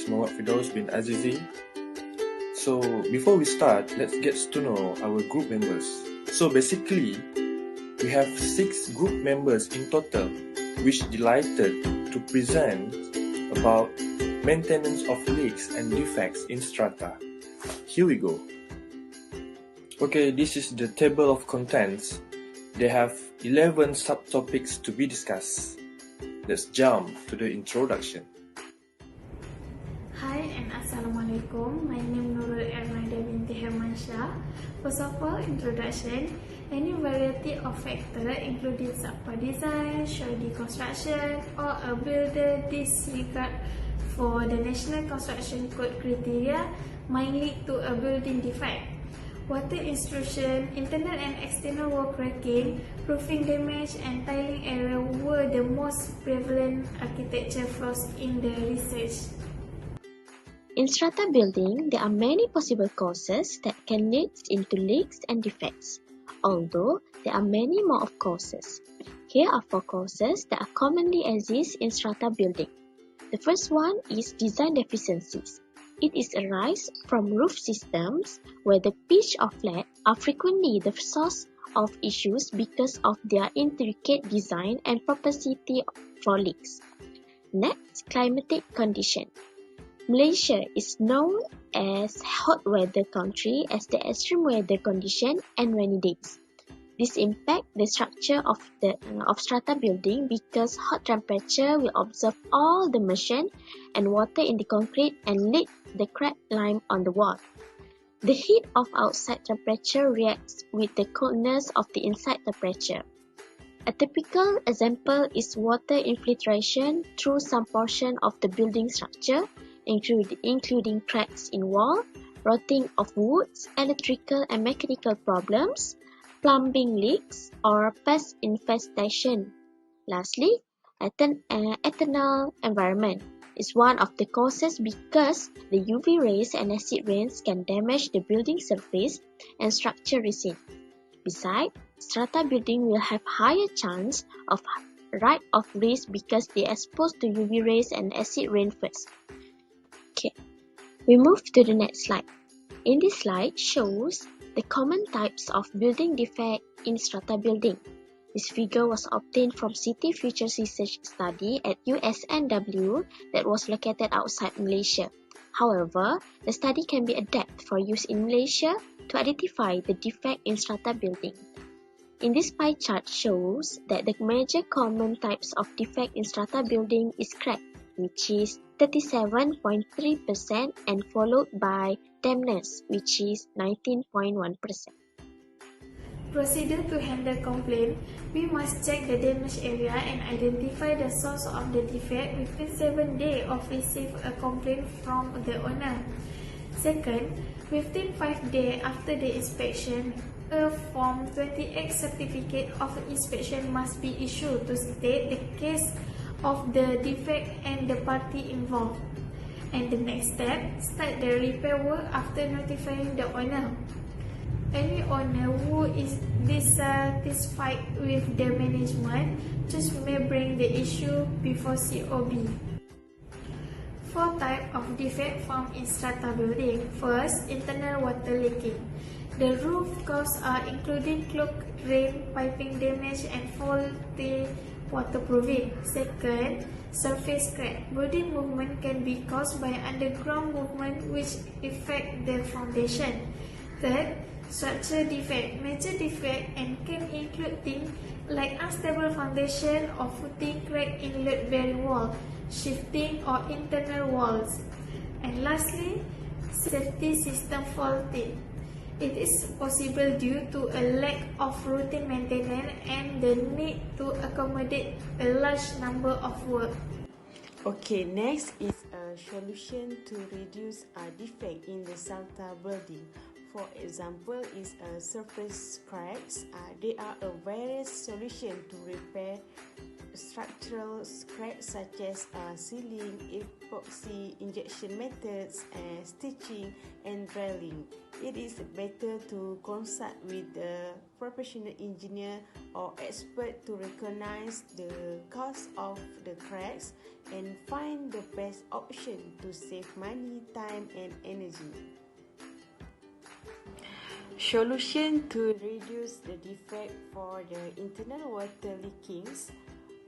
Muhammad Firdaus bin Azizi. So before we start, let's get to know our group members. So basically, we have 6 group members in total, which delighted to present about maintenance of leaks and defects in Strata. Here we go. Okay, this is the table of contents. They have 11 subtopics to be discussed. Let's jump to the introduction. Hi and Assalamualaikum. My name Nurul Ernaida binti Hermansyah. First of all, introduction. Any variety of factor including subpar design, shoddy construction, or a builder disregard for the National Construction Code criteria might lead to a building defect. Water intrusion, internal and external wall cracking, roofing damage, and tiling error were the most prevalent architecture flaws in the research. In strata building, there are many possible causes that can lead into leaks and defects, although there are many more of causes. Here are 4 causes that are commonly exist in strata building. The first one is design deficiencies. It is arise from roof systems where the pitch or flat are frequently the source of issues because of their intricate design and propensity for leaks. Next, climatic condition. Malaysia is known as hot weather country as the extreme weather condition and rainy days. This impact the structure of strata building because hot temperature will absorb all the moisture and water in the concrete and lead the crack line on the wall. The heat of outside temperature reacts with the coldness of the inside temperature. A typical example is water infiltration through some portion of the building structure, including cracks in wall, rotting of woods, electrical and mechanical problems, plumbing leaks, or pest infestation. Lastly, eternal environment is one of the causes because the UV rays and acid rains can damage the building surface and structure resin. Besides, strata building will have higher chance of rise of risk because they are exposed to UV rays and acid rain first. Okay, we move to the next slide. In this slide shows the common types of building defect in strata building. This figure was obtained from City Futures Research Study at USNW that was located outside Malaysia. However, the study can be adapted for use in Malaysia to identify the defect in strata building. In this pie chart shows that the major common types of defect in strata building is crack, which is 37.3% and followed by dampness, which is 19.1%. Procedure to handle complaint. We must check the damaged area and identify the source of the defect within 7 days of receive a complaint from the owner. Second, within 5 days after the inspection, a Form 20X certificate of inspection must be issued to state the case of the defect and the party involved. And the next step, start the repair work after notifying the owner. Any owner who is dissatisfied with the management just may bring the issue before COB. 4 types of defect found in strata building. First, internal water leaking. The roof causes are including clogged drain, piping damage, and faulty waterproofing. Second, surface crack. Building movement can be caused by underground movement which affect the foundation. Third, structure defect. Major defect and can include things like unstable foundation or footing crack in load-bearing wall, shifting or internal walls. And lastly, safety system faulty. It is possible due to a lack of routine maintenance and the need to accommodate a large number of work. Okay, next is a solution to reduce a defect in the strata building. For example, is surface cracks. There are a various solutions to repair structural cracks such as sealing, epoxy injection methods, stitching, and drilling. It is better to consult with a professional engineer or expert to recognize the cause of the cracks and find the best option to save money, time, and energy. Solution to reduce the defect for the internal water leakings.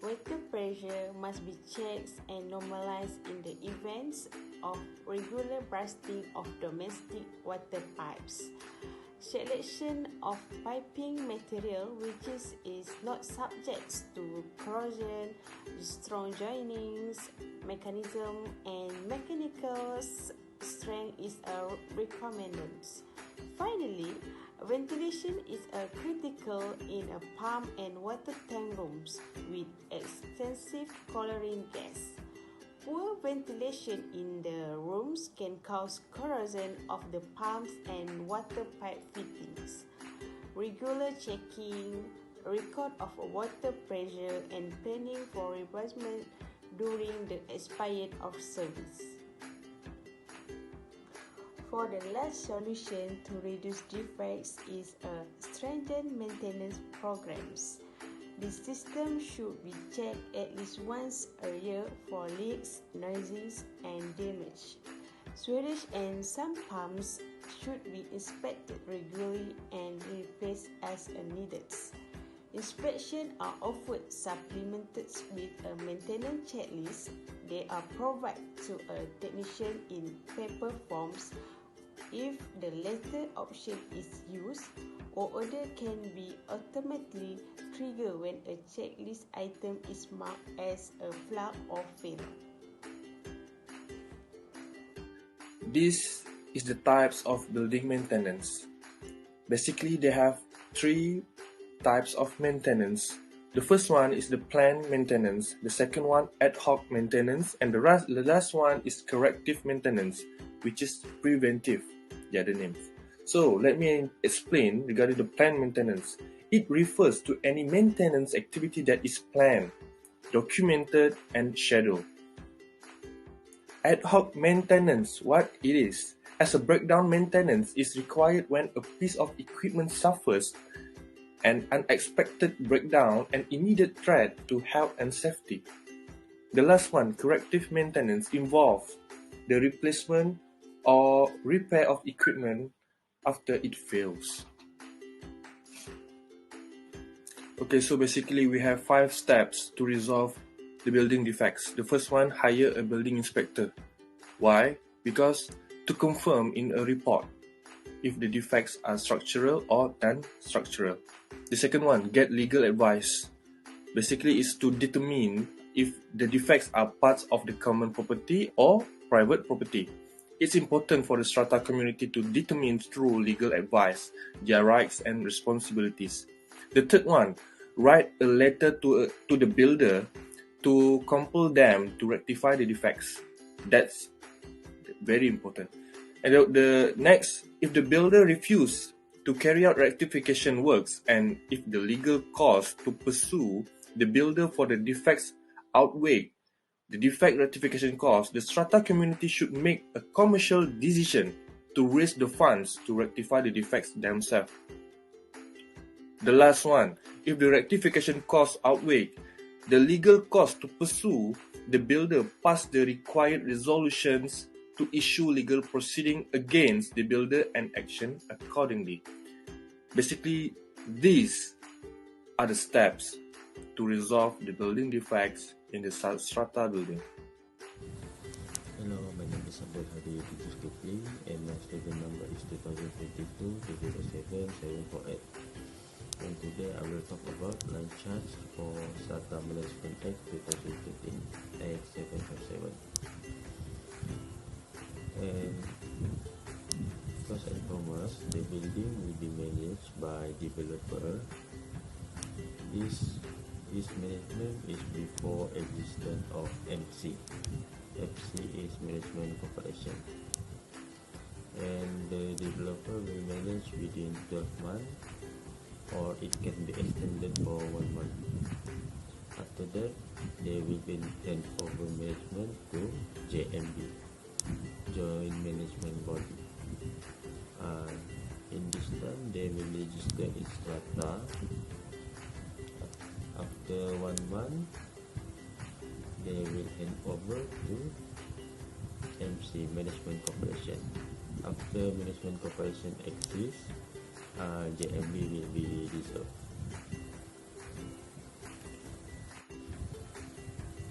Water pressure must be checked and normalized in the events of regular bursting of domestic water pipes. Selection of piping material which is not subject to corrosion, strong joinings, mechanism, and mechanical strength is recommended. Finally, ventilation is critical in a pump and water tank rooms with extensive chlorine gas. Poor ventilation in the rooms can cause corrosion of the pumps and water pipe fittings. Regular checking, record of water pressure, and planning for replacement during the expired of service. For the last solution to reduce defects is a stringent maintenance programs. The system should be checked at least once a year for leaks, noises, and damage. Swedish and some pumps should be inspected regularly and replaced as needed. Inspections are often supplemented with a maintenance checklist. They are provided to a technician in paper forms. If the latter option is used, order can be automatically triggered when a checklist item is marked as a flaw or fail. This is the types of building maintenance. Basically, they have three types of maintenance. The first one is the planned maintenance, the second one ad hoc maintenance, and the last one is corrective maintenance, which is preventive, the other names. So let me explain regarding the planned maintenance. It refers to any maintenance activity that is planned, documented, and scheduled. Ad hoc maintenance, what it is? As a breakdown maintenance is required when a piece of equipment suffers an unexpected breakdown and immediate threat to health and safety. The last one, corrective maintenance, involves the replacement or repair of equipment after it fails. Okay, so basically we have 5 steps to resolve the building defects. The first one, hire a building inspector. Why? Because to confirm in a report if the defects are structural or non-structural. The second one, get legal advice. Basically is to determine if the defects are parts of the common property or private property. It's important for the Strata community to determine through legal advice their rights and responsibilities. The third one, write a letter to the builder to compel them to rectify the defects. That's very important. And the next, if the builder refuses to carry out rectification works and if the legal cost to pursue the builder for the defects outweigh the defect rectification cost, the Strata community should make a commercial decision to raise the funds to rectify the defects themselves. The last one, if the rectification costs outweigh the legal cost to pursue the builder past the required resolutions, to issue legal proceeding against the builder and action accordingly. Basically, these are the steps to resolve the building defects in the Strata building. Hello, my name is Abdul Hadi Teacher Kipling and my student number is 2022-07748. And today I will talk about line charge for Strata Management Act 2015 Act 757. And first and foremost, the building will be managed by developer. This management is before existence of MC. FC is Management Corporation. And the developer will manage within 12 months or it can be extended for 1 month. After that, they will be hand over management to JMB, Joint Management Body. In this time, they will register in Strata. After 1 month, they will hand over to MC, Management Corporation. After Management Corporation exists, JMB will be dissolved.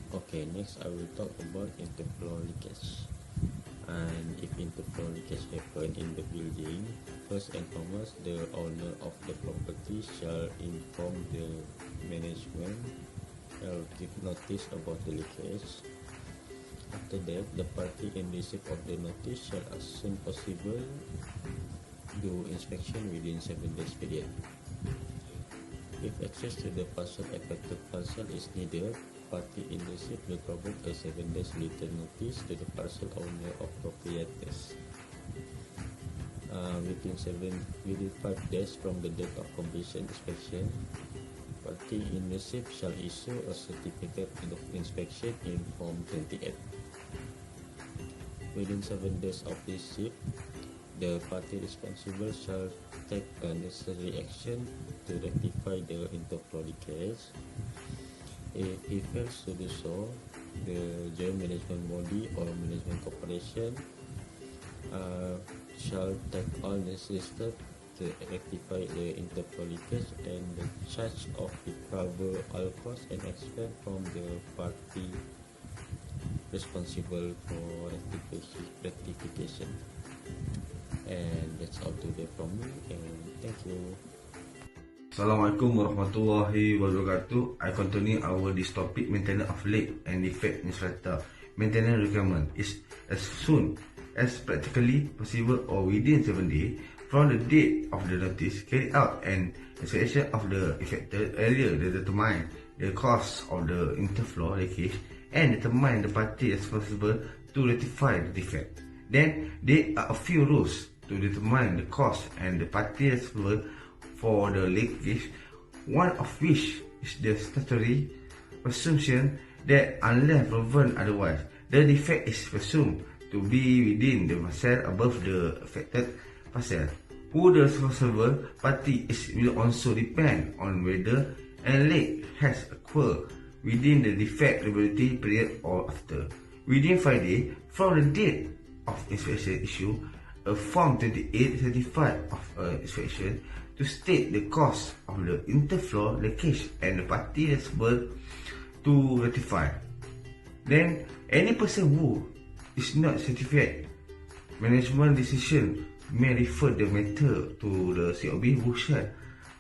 Okay, next I will talk about interflow leakage. And if interflow leakage happen in the building, first and foremost, the owner of the property shall inform the management or give notice about the leakage. After that, the party in receipt of the notice shall as soon possible do inspection within 7 days period. If access to the parcel affected parcel is needed, party in receipt will provide a 7 days written notice to the parcel owner of proprietors. Within 5 days from the date of completion inspection, party in receipt shall issue a certificate of inspection in Form 28. Within 7 days of receipt, the party responsible shall take a necessary action to rectify the interflow leakage. If he fails to do so, the joint management body or management corporation shall take all necessary steps to rectify the interflow leakage and the charge of recover all costs and expense from the party responsible for rectification. And that's all today from me, and thank you. Assalamualaikum warahmatullahi wabarakatuh. I continue our this topic, maintenance of leak and defect in strata. Maintenance requirement is as soon as practically possible or within 7 days from the date of the notice, carry out an inspection of the affected area to determine the cause of the interflow leakage and determine the party responsible to rectify the defect. Then there are a few rules to determine the cause and the party responsible for the leakage, one of which is the statutory presumption that unless proven otherwise, the defect is presumed to be within the parcel above the affected parcel. Who the responsible party is will also depend on whether a leak has occurred within the defect liability period or after. Within 5 days from the date of inspection issue, a Form 28 certified of inspection to state the cause of the interflow leakage and the party responsible to rectify. Then, any person who is not certified, management decision may refer the matter to the COB who shall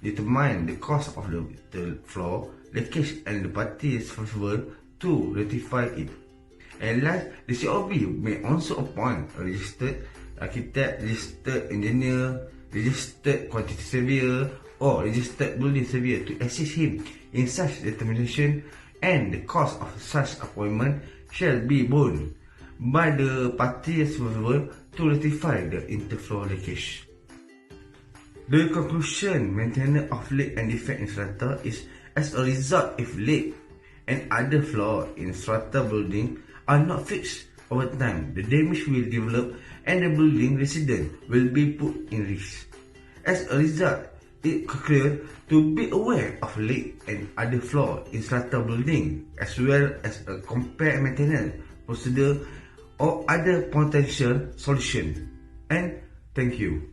determine the cause of the flow leakage and the party responsible to rectify it. And last, the COB may also appoint a registered architect, registered engineer, registered quantity surveyor or registered building surveyor to assist him in such determination, and the cost of such appointment shall be borne by the party responsible to rectify the interflow leakage. The conclusion, maintenance of leak and defect in strata is as a result if leak and other flaws in strata building are not fixed over time, the damage will develop and the building resident will be put in risk. As a result, it is clear to be aware of leak and other flaws in strata building, as well as a compare maintenance procedure or other potential solution. And thank you.